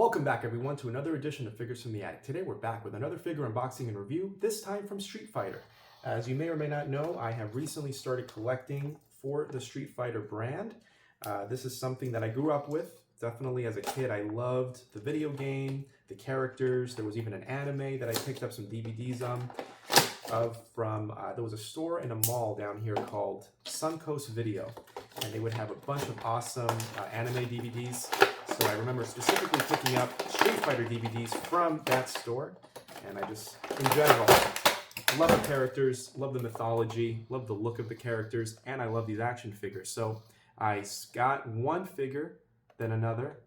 Welcome back everyone to another edition of Figures from the Attic. Today we're back with another figure unboxing and review, this time from Street Fighter. As you may or may not know, I have recently started collecting for the Street Fighter brand. This is something that I grew up with. Definitely as a kid I loved the video game, the characters. There was even an anime that I picked up some DVDs of from, there was a store in a mall down here called Suncoast Video, and they would have a bunch of awesome anime DVDs. So I remember specifically picking up Street Fighter DVDs from that store, and I just, in general, love the characters, love the mythology, love the look of the characters, and I love these action figures. So I got one figure, then another,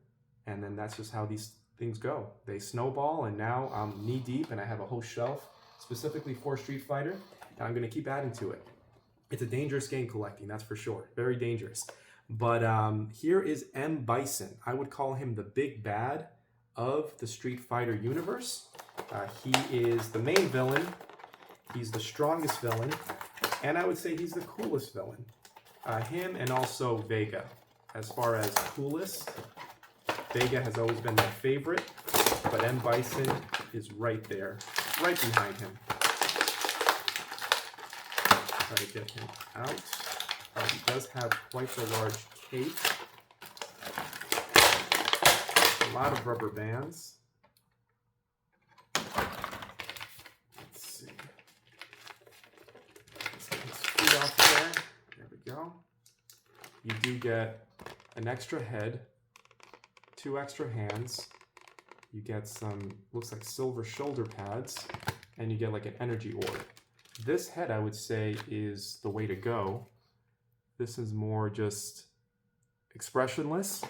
and then that's just how these things go. They snowball, and now I'm knee deep, and I have a whole shelf specifically for Street Fighter, and I'm going to keep adding to it. It's a dangerous game collecting, that's for sure. Very dangerous. But here is Bison. I would call him the big bad of the Street Fighter universe. He is the main villain. He's the strongest villain. And I would say he's the coolest villain. Him and also Vega. As far as coolest, Vega has always been my favorite. But Bison is right there, right behind him. Try to get him out. He does have quite a large cape, a lot of rubber bands. Let's see. Let's get his feet off there. There we go. You do get an extra head, 2 extra hands. You get some, looks like silver shoulder pads, and you get like an energy orb. This head, I would say, is the way to go. This is more just expressionless.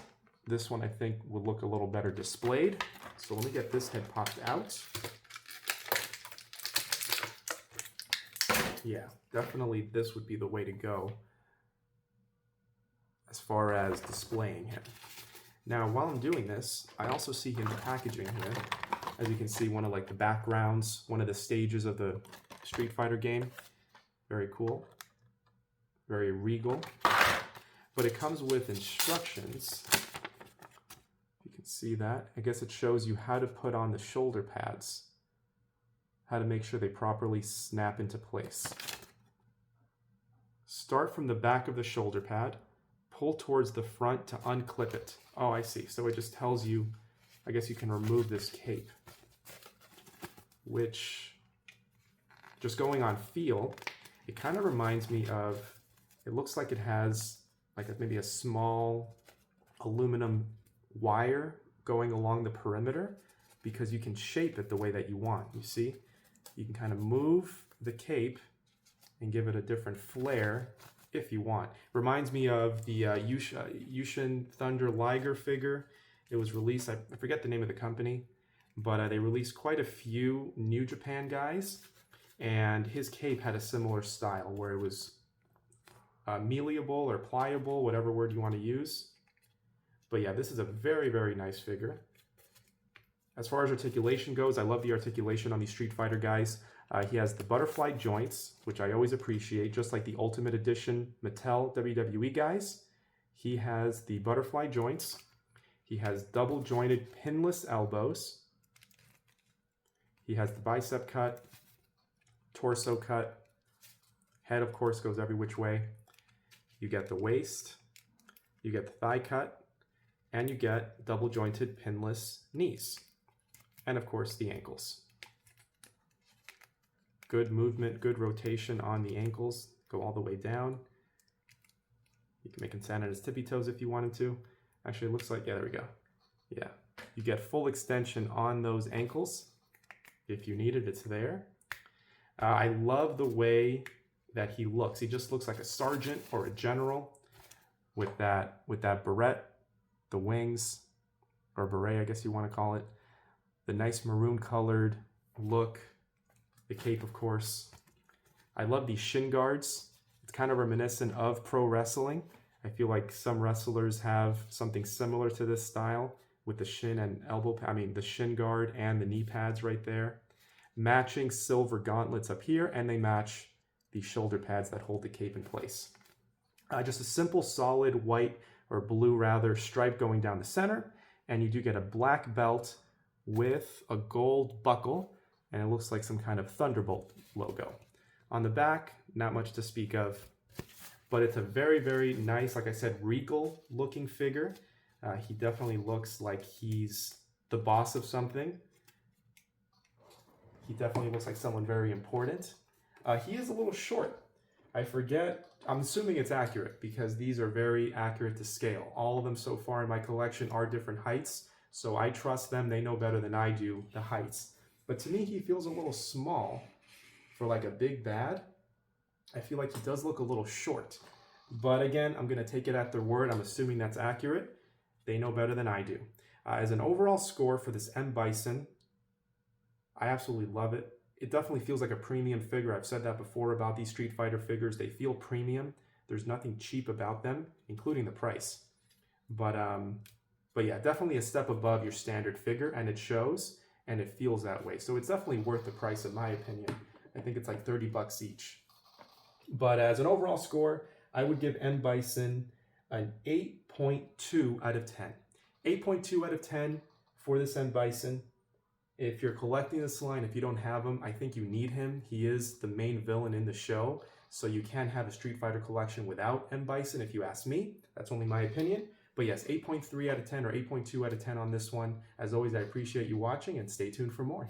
This one I think would look a little better displayed. So let me get this head popped out. Yeah, definitely this would be the way to go as far as displaying him. Now while I'm doing this, I also see him packaging here. As you can see, one of like the backgrounds, one of the stages of the Street Fighter game. Very cool. Very regal, but it comes with instructions. You can see that. I guess it shows you how to put on the shoulder pads, how to make sure they properly snap into place. Start from the back of the shoulder pad, pull towards the front to unclip it. Oh, I see. So it just tells you, I guess you can remove this cape, which, just going on feel, it kind of reminds me of, it looks like it has like maybe a small aluminum wire going along the perimeter, because you can shape it the way that you want. You see? You can kind of move the cape and give it a different flair if you want. Reminds me of the Yushin Thunder Liger figure. It was released, I forget the name of the company, but they released quite a few New Japan guys, and his cape had a similar style where it was malleable or pliable, whatever word you want to use. But yeah, this is a very, very nice figure. As far as articulation goes, I love the articulation on these Street Fighter guys. He has the butterfly joints, which I always appreciate, just like the Ultimate Edition Mattel WWE guys. He has the butterfly joints. He has double jointed pinless elbows. He has the bicep cut, torso cut. Head, of course, goes every which way. You get the waist, you get the thigh cut, and you get double jointed pinless knees. And of course the ankles. Good movement, good rotation on the ankles, go all the way down. You can make him stand on his tippy toes if you wanted to. Actually, it looks like, yeah, there we go. Yeah, you get full extension on those ankles. If you need it, it's there. I love the way that he looks. He just looks like a sergeant or a general with that beret, the wings, or beret, I guess you want to call it. The nice maroon colored look, the cape, of course. I love these shin guards. It's kind of reminiscent of pro wrestling. I feel like some wrestlers have something similar to this style with the shin and elbow, the shin guard and the knee pads right there. Matching silver gauntlets up here, and they match the shoulder pads that hold the cape in place. Just a simple solid white, or blue rather, stripe going down the center, and you do get a black belt with a gold buckle, and it looks like some kind of Thunderbolt logo. On the back, not much to speak of, but it's a very, very nice, like I said, regal looking figure. He definitely looks like he's the boss of something. He definitely looks like someone very important. He is a little short. I forget, I'm assuming it's accurate because these are very accurate to scale. All of them so far in my collection are different heights, so I trust them. They know better than I do the heights. But to me, he feels a little small for like a big bad. I feel like he does look a little short. But again, I'm going to take it at their word. I'm assuming that's accurate. They know better than I do. As an overall score for this M. Bison, I absolutely love it. It definitely feels like a premium figure. I've said that before about these Street Fighter figures. They feel premium. There's nothing cheap about them, including the price. But yeah, definitely a step above your standard figure, and it shows, and it feels that way. So it's definitely worth the price, in my opinion. I think it's like 30 bucks each. But as an overall score, I would give M. Bison an 8.2 out of 10. 8.2 out of 10 for this M. Bison. If you're collecting this line, if you don't have him, I think you need him. He is the main villain in the show, so you can't have a Street Fighter collection without M. Bison, if you ask me. That's only my opinion. But yes, 8.3 out of 10 or 8.2 out of 10 on this one. As always, I appreciate you watching, and stay tuned for more.